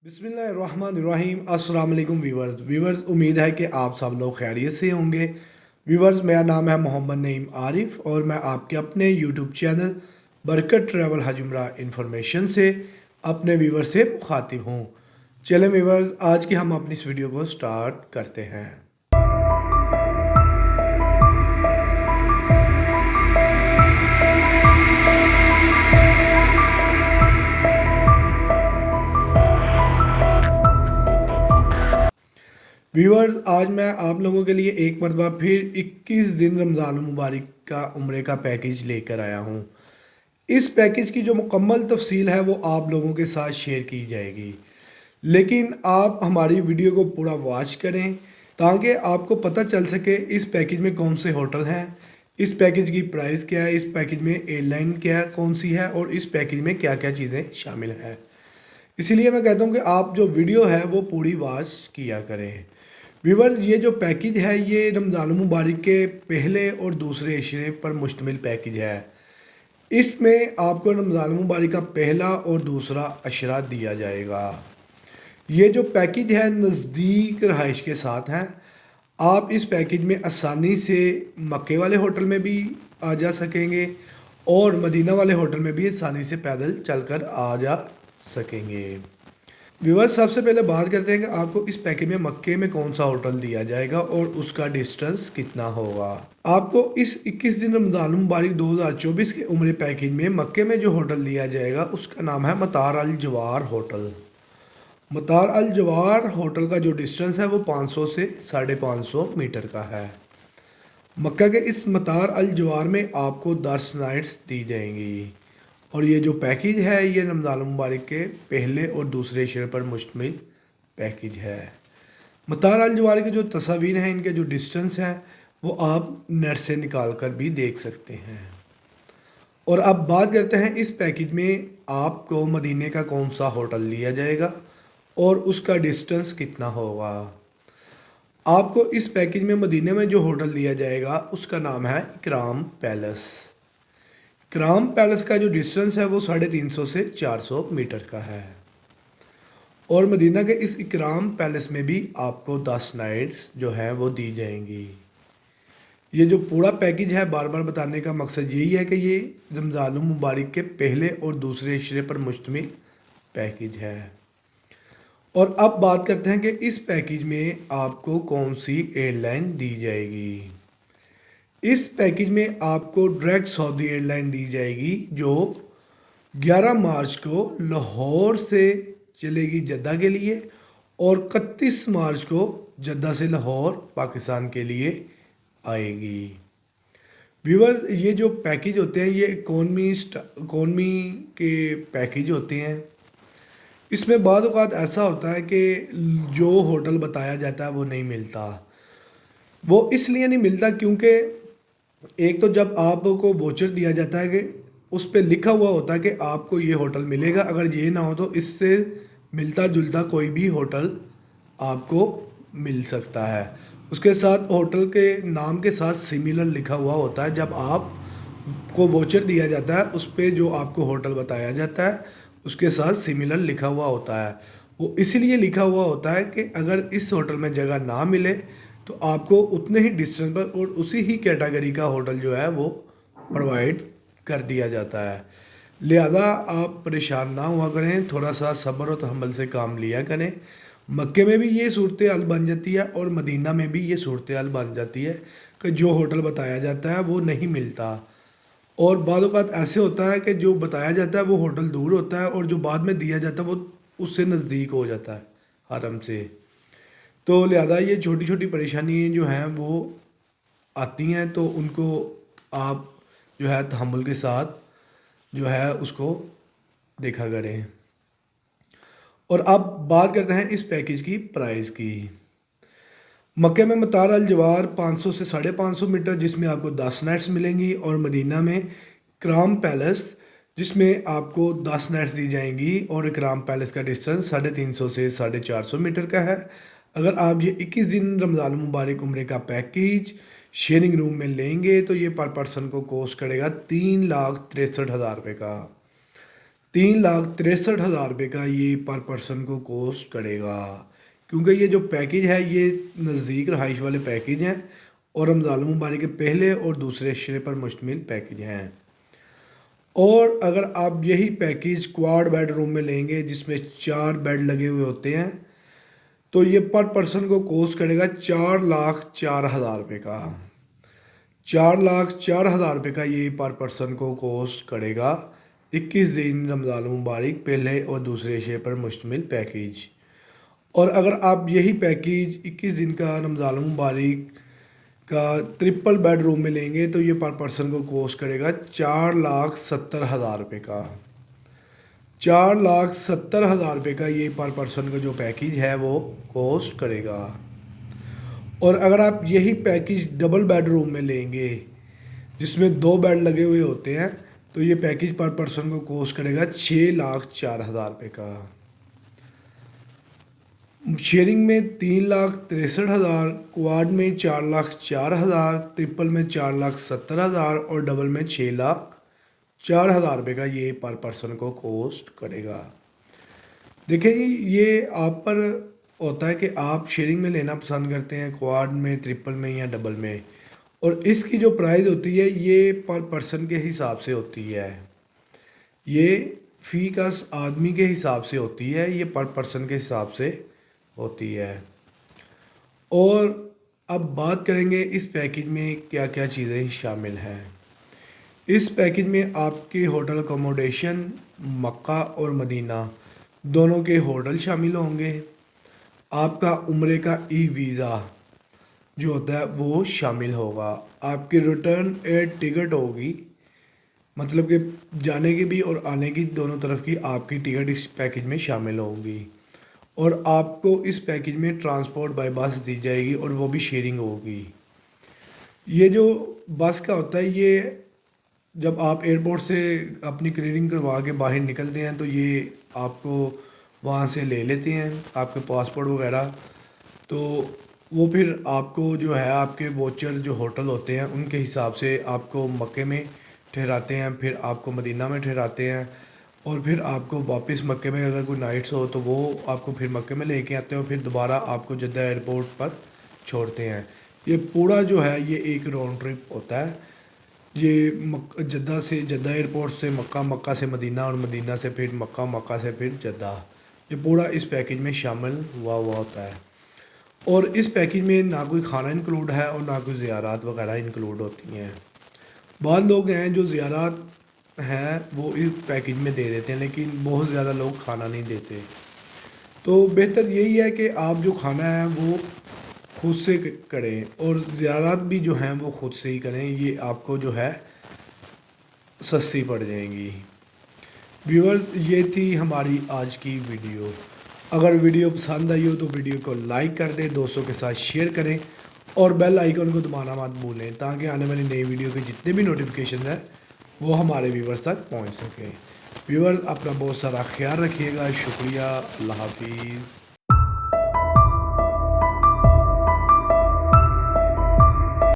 बिस्मिल्लाहिर्रहमानिर्रहीम। अस्सलाम वालेकुम व्यूवर्स, उम्मीद है कि आप सब लोग खैरियत से होंगे। व्यूवर्स, मेरा नाम है मोहम्मद नईम आरिफ और मैं आपके अपने यूट्यूब चैनल बरकत ट्रैवल हजमरा इंफॉर्मेशन से अपने व्यूवर्स से मुखातिब हूँ। चलें व्यूवर्स, आज की हम अपनी इस वीडियो को स्टार्ट करते हैं। व्यूअर्स, आज मैं आप लोगों के लिए एक मरतबा फिर 21 दिन रमज़ान मुबारक का उम्रे का पैकेज लेकर आया हूँ। इस पैकेज की जो मुकम्मल तफसील है वो आप लोगों के साथ शेयर की जाएगी, लेकिन आप हमारी वीडियो को पूरा वॉच करें ताकि आपको पता चल सके इस पैकेज में कौन से होटल हैं, इस पैकेज की प्राइस क्या है, इस पैकेज में एयरलाइन क्या कौन सी है और इस पैकेज में क्या क्या चीज़ें शामिल हैं। इसीलिए मैं कहता हूँ कि आप जो वीडियो है वो पूरी वॉच किया करें। व्यूअर्स, ये जो पैकेज है ये रमज़ान मुबारक के पहले और दूसरे इशरे पर मुश्तमिल पैकेज है। इसमें आपको रमज़ान मुबारक का पहला और दूसरा अशरा दिया जाएगा। ये जो पैकेज है नज़दीक रहाइश के साथ हैं। आप इस पैकेज में आसानी से मक्के वाले होटल में भी आ जा सकेंगे और मदीना वाले होटल में भी आसानी से पैदल चलकर आ जा सकेंगे। व्यूअर्स, सबसे पहले बात करते हैं कि आपको इस पैकेज में मक्के में कौन सा होटल दिया जाएगा और उसका डिस्टेंस कितना होगा। आपको इस 21 दिन रमज़ान मुबारक 2024 के उम्रे पैकेज में मक्के में जो होटल दिया जाएगा उसका नाम है मतार अल जवार होटल। मतार अल जवार होटल का जो डिस्टेंस है वो 500 से 550 मीटर का है। मक्का के इस मतार अल जवार में आपको 10 नाइट्स दी जाएंगी और ये जो पैकेज है ये रमज़ान मुबारक के पहले और दूसरे इशरे पर मुश्तमिल पैकेज है। मतार अल जवार की जो तस्वीर हैं, इनके जो डिस्टेंस हैं वो आप नेट से निकाल कर भी देख सकते हैं। और अब बात करते हैं इस पैकेज में आपको मदीने का कौन सा होटल दिया जाएगा और उसका डिस्टेंस कितना होगा। आपको इस पैकेज में मदीने में जो होटल दिया जाएगा उसका नाम है इकराम पैलेस। इकराम पैलेस का जो डिस्टेंस है वो 350 से 400 मीटर का है और मदीना के इस इकराम पैलेस में भी आपको 10 नाइट्स जो हैं वो दी जाएंगी। ये जो पूरा पैकेज है, बार बार बताने का मकसद यही है कि ये रमज़ान मुबारक के पहले और दूसरे इशरे पर मुश्तमिल पैकेज है। और अब बात करते हैं कि इस पैकेज में आपको कौन सी एयरलाइन दी जाएगी। इस पैकेज में आपको डायरेक्ट सऊदी एयरलाइन दी जाएगी जो 11 मार्च को लाहौर से चलेगी जद्दा के लिए और 31 मार्च को जद्दा से लाहौर पाकिस्तान के लिए आएगी। व्यूअर्स, ये जो पैकेज होते हैं ये इकोनमी के पैकेज होते हैं। इसमें बाद औक़ात ऐसा होता है कि जो होटल बताया जाता है वो नहीं मिलता। वो इसलिए नहीं मिलता क्योंकि एक तो जब आपको वोचर दिया जाता है कि उस पर लिखा हुआ होता है कि आपको ये होटल मिलेगा, अगर ये ना हो तो इससे मिलता जुलता कोई भी होटल आपको मिल सकता है। उसके साथ होटल के नाम के साथ सिमिलर लिखा हुआ होता है। जब आपको वोचर दिया जाता है उस पर जो आपको होटल बताया जाता है उसके साथ सिमिलर लिखा हुआ होता है। वो इसलिए लिखा हुआ होता है कि अगर इस होटल में जगह ना मिले तो आपको उतने ही डिस्टेंस पर और उसी ही कैटेगरी का होटल जो है वो प्रोवाइड कर दिया जाता है। लिहाजा आप परेशान ना हुआ करें, थोड़ा सा सब्र और तहम्मुल से काम लिया करें। मक्के में भी ये सूरत हाल बन जाती है और मदीना में भी ये सूरत हाल बन जाती है कि जो होटल बताया जाता है वो नहीं मिलता और बाद औक़ात ऐसे होता है कि जो बताया जाता है वो होटल दूर होता है और जो बाद में दिया जाता है वो उससे नज़दीक हो जाता है हरम से। तो लिहाजा ये छोटी छोटी परेशानियाँ जो हैं वो आती हैं, तो उनको आप जो है तहम्मुल के साथ जो है उसको देखा करें। और अब बात करते हैं इस पैकेज की प्राइस की। मक्के में मतार अल जवार 500 से 550 मीटर जिसमें आपको 10 नाइट्स मिलेंगी और मदीना में इकराम पैलेस जिसमें आपको 10 नाइट्स दी जाएंगी और इकराम पैलेस का डिस्टेंस 350 से 450 मीटर का है। अगर आप ये 21 दिन रमज़ान मुबारक उम्रे का पैकेज शेयरिंग रूम में लेंगे तो ये पर पर्सन को कॉस्ट करेगा 3,63,000 रुपये का। 3,63,000 रुपये का ये पर पर्सन को कॉस्ट करेगा, क्योंकि ये जो पैकेज है ये नज़दीक रहाइश वाले पैकेज हैं और रमज़ान मुबारक के पहले और दूसरे अशरे पर मुश्तमिल पैकेज हैं। और अगर आप यही पैकेज क्वाड बेड रूम में लेंगे जिसमें 4 बेड लगे हुए होते हैं तो ये पर पर्सन को कॉस्ट करेगा 4,04,000 रुपये का। 4,04,000 रुपये का ये पर पर्सन को कॉस्ट करेगा 21 दिन रमज़ान मुबारक पहले और दूसरे अशरे पर मुश्तमिल पैकेज। और अगर आप यही पैकेज 21 दिन का रमज़ान मुबारक का ट्रिपल बेड रूम में लेंगे तो ये पर पर्सन को कॉस्ट करेगा 4,70,000 रुपये का। 4,70,000 रुपये का ये पर पर्सन का जो पैकेज है वो कॉस्ट करेगा। और अगर आप यही पैकेज डबल बेड रूम में लेंगे जिसमें 2 बेड लगे हुए होते हैं तो ये पैकेज पर पर्सन को कॉस्ट करेगा 6,04,000 रुपये का। शेयरिंग में 3,63,000, क्वाड में 4,04,000, ट्रिपल में 4,70,000 और डबल में 6,04,000 रुपये का ये पर पर्सन को कॉस्ट करेगा। देखिए जी, ये आप पर होता है कि आप शेयरिंग में लेना पसंद करते हैं, क्वाड में, ट्रिपल में या डबल में, और इसकी जो प्राइस होती है ये पर पर्सन के हिसाब से होती है। ये फ़ी का आदमी के हिसाब से होती है, ये पर पर्सन के हिसाब से होती है। और अब बात करेंगे इस पैकेज में क्या क्या चीज़ें शामिल हैं। इस पैकेज में आपके होटल अकोमोडेशन मक्का और मदीना दोनों के होटल शामिल होंगे। आपका उम्रे का ई वीज़ा जो होता है वो शामिल होगा। आपकी रिटर्न एयर टिकट होगी, मतलब कि जाने की भी और आने की दोनों तरफ की आपकी टिकट इस पैकेज में शामिल होगी। और आपको इस पैकेज में ट्रांसपोर्ट बाय बस दी जाएगी और वो भी शेयरिंग होगी। ये जो बस का होता है ये जब आप एयरपोर्ट से अपनी क्लियरिंग करवा के बाहर निकलते हैं तो ये आपको वहाँ से ले लेते हैं, आपके पासपोर्ट वगैरह, तो वो फिर आपको जो है आपके वोचर जो होटल होते हैं उनके हिसाब से आपको मक्के में ठहराते हैं, फिर आपको मदीना में ठहराते हैं, और फिर आपको वापस मक्के में अगर कोई नाइट्स हो तो वो आपको फिर मक्के में लेके आते हैं और फिर दोबारा आपको जद्दा एयरपोर्ट पर छोड़ते हैं। ये पूरा जो है ये एक राउंड ट्रिप होता है। ये जद्दा एयरपोर्ट से मक्का, मक्का से मदीना और मदीना से फिर मक्का, मक्का से फिर जद्दा, ये पूरा इस पैकेज में शामिल हुआ होता है। और इस पैकेज में ना कोई खाना इंक्लूड है और ना कोई ज़ियारात वगैरह इंक्लूड होती हैं। बहुत लोग हैं जो ज़ियारात हैं वो इस पैकेज में दे देते हैं, लेकिन बहुत ज़्यादा लोग खाना नहीं देते। तो बेहतर यही है कि आप जो खाना है वो खुद से करें और ज़ियारत भी जो हैं वो खुद से ही करें, ये आपको जो है सस्ती पड़ जाएंगी। व्यूअर्स, ये थी हमारी आज की वीडियो। अगर वीडियो पसंद आई हो तो वीडियो को लाइक कर दें, दोस्तों के साथ शेयर करें और बेल आइकन को दबाना मत भूलें ताकि आने वाली नई वीडियो के जितने भी नोटिफिकेशन हैं वो हमारे व्यूवर्स तक पहुंच सके। व्यूवर्स, अपना बहुत सारा ख्याल रखिएगा। शुक्रिया। अल्लाह हाफिज़।